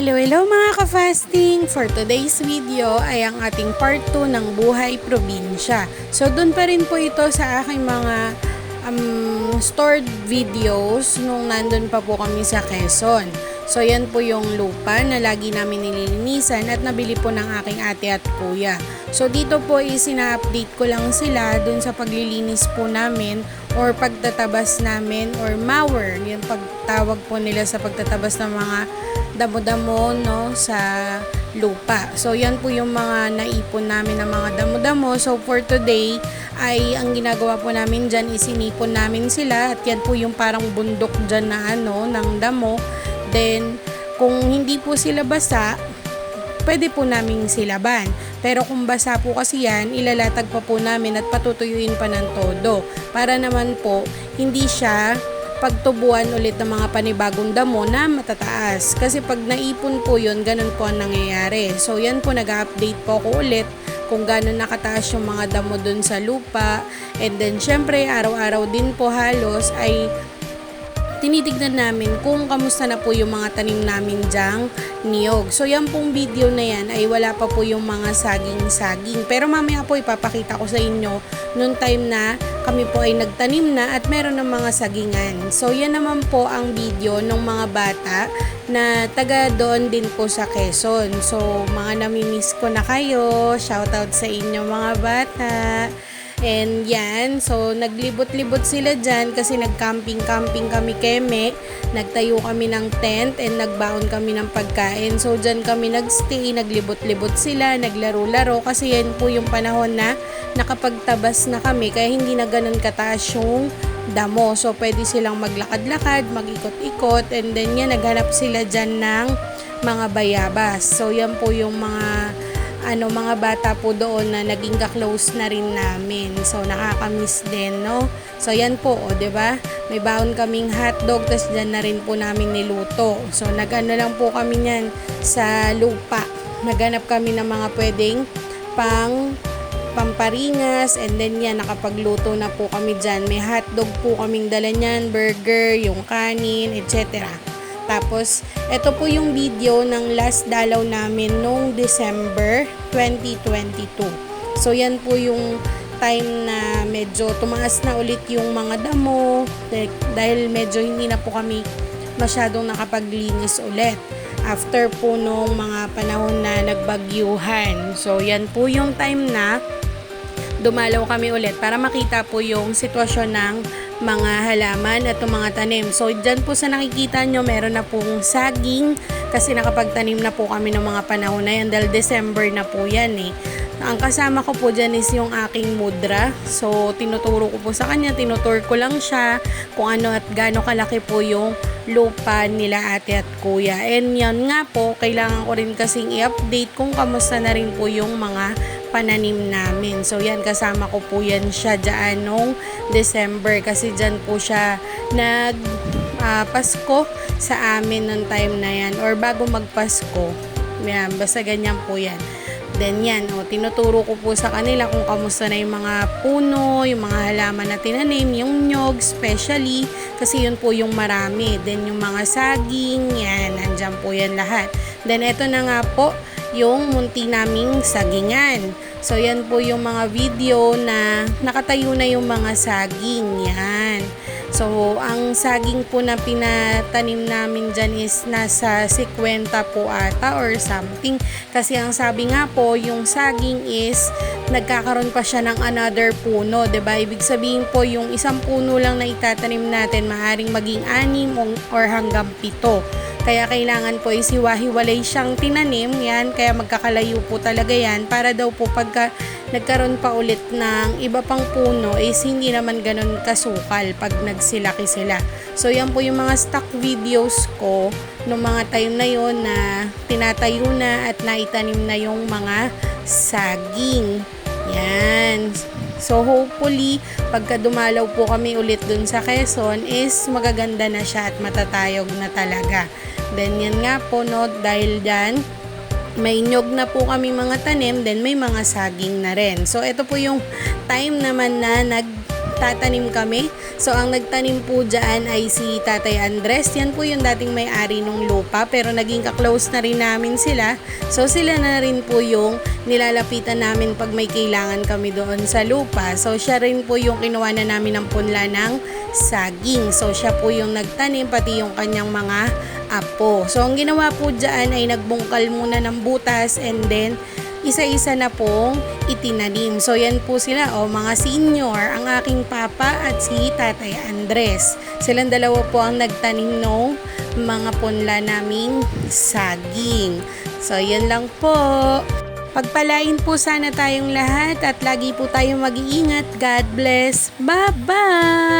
Hello mga ka-fasting! For today's video ay ang ating part 2 ng Buhay Probinsya. So doon pa rin po ito sa aking mga stored videos nung nandun pa po kami sa Quezon. So yan po yung lupa na lagi namin nililinisan at nabili po ng aking ate at kuya. So dito po isina-update ko lang sila dun sa paglilinis po namin or pagtatabas namin or mower. Yung pagtawag po nila sa pagtatabas ng mga damo-damo no, sa lupa. So yan po yung mga naipon namin ng mga damo-damo. So for today ay ang ginagawa po namin dyan is sinipon namin sila at yan po yung parang bundok dyan na ng damo. Then kung hindi po sila basa, pwede po namin silaban. Pero kung basa po kasi yan, ilalatag pa po namin at patutuyuin pa ng todo. Para naman po, hindi siya pagtubuan ulit ng mga panibagong damo na matataas. Kasi pag naipon po yun, ganun po ang nangyayari. So yan po, nag-update po ako ulit kung gano'n nakataas yung mga damo dun sa lupa. And then syempre, araw-araw din po halos ay tinitignan namin kung kamusta na po yung mga tanim namin dyang niyog. So yan pong video na yan ay wala pa po yung mga saging-saging. Pero mamaya po ipapakita ko sa inyo noong time na kami po ay nagtanim na at meron ng mga sagingan. So yan naman po ang video ng mga bata na taga doon din po sa Quezon. So mga namimiss ko na kayo. Shoutout sa inyo mga bata. And yan, so naglibot-libot sila dyan kasi nag-camping-camping kami keme. Nagtayo kami ng tent and nagbaon kami ng pagkain. So dyan kami nagstay, naglibot-libot sila, naglaro-laro kasi yan po yung panahon na nakapagtabas na kami kaya hindi na ganun kataas yung damo. So pwede silang maglakad-lakad, mag-ikot-ikot and then yan, naghanap sila dyan ng mga bayabas. So yan po yung mga bata po doon na naging ka-close na rin namin. So nakaka-miss din, no? So yan po, 'di ba? May baon kaming hotdog, tas diyan na rin po namin niluto. So nagano lang po kami niyan sa lupa. Naghanap kami ng mga pwedeng pamparingas and then yan, nakapagluto na po kami diyan. May hotdog po kaming dala niyan, burger, yung kanin, etc. Tapos, ito po yung video ng last dalaw namin noong December 2022. So, yan po yung time na medyo tumaas na ulit yung mga damo dahil medyo hindi na po kami masyadong nakapaglinis ulit after po nung mga panahon na nagbagyuhan. So, yan po yung time na dumalaw kami ulit para makita po yung sitwasyon ng mga halaman at mga tanim. So, dyan po sa nakikita nyo, meron na pong saging kasi nakapagtanim na po kami ng mga panahon na yan dahil December na po yan eh. Ang kasama ko po dyan is yung aking mudra. So, tinuturo ko po sa kanya, tinutur ko lang siya kung ano at gaano kalaki po yung lupa nila ate at kuya. And yan nga po, kailangan ko rin kasing i-update kung kamusta na rin po yung mga pananim namin. So yan, kasama ko po yan siya dyan nung December kasi dyan po siya Pasko sa amin ng time na yan or bago magpasko. Yan, basta ganyan po yan. Then yan, tinuturo ko po sa kanila kung kamusta na yung mga puno, yung mga halaman na tinanim, yung nyog especially kasi yun po yung marami. Then yung mga saging, yan, nandyan po yan lahat. Then eto na nga po yung munti naming sagingan. So yan po yung mga video na nakatayo na yung mga saging, yan. So, ang saging po na pinatanim namin dyan is nasa 50 po ata or something. Kasi ang sabi nga po, yung saging is nagkakaroon pa siya ng another puno, 'di ba? Ibig sabihin po, yung isang puno lang na itatanim natin, maaaring maging 6 or hanggang 7. Kaya kailangan po isiwahiwalay siyang tinanim, yan, kaya magkakalayo po talaga yan para daw po pagka nagkaroon pa ulit ng iba pang puno is hindi naman ganun kasukal pag nagsilaki sila. So yan po yung mga stock videos ko noong mga time na yon na tinatayo na at naitanim na yung mga saging. Yan. So hopefully pagka dumalaw po kami ulit dun sa Quezon is magaganda na siya at matatayog na talaga. Then yan nga po, no, dahil dyan may nyog na po kami mga tanim, then may mga saging na rin. So ito po yung time naman na magtatanim kami. So ang nagtanim po dyan ay si Tatay Andres. Yan po yung dating may-ari ng lupa, pero naging ka-close na rin namin sila. So sila na rin po yung nilalapitan namin pag may kailangan kami doon sa lupa. So siya rin po yung kinuha na namin ng punla ng saging. So siya po yung nagtanim, pati yung kanyang mga apo. So ang ginawa po dyan ay nagbungkal muna ng butas and then isa-isa na pong itinanim. So yan po sila, mga senior, ang aking papa at si Tatay Andres. Silang dalawa po ang nagtanim ng mga punla naming saging. So yan lang po. Pagpalain po sana tayong lahat at lagi po tayong mag-iingat. God bless. Bye-bye!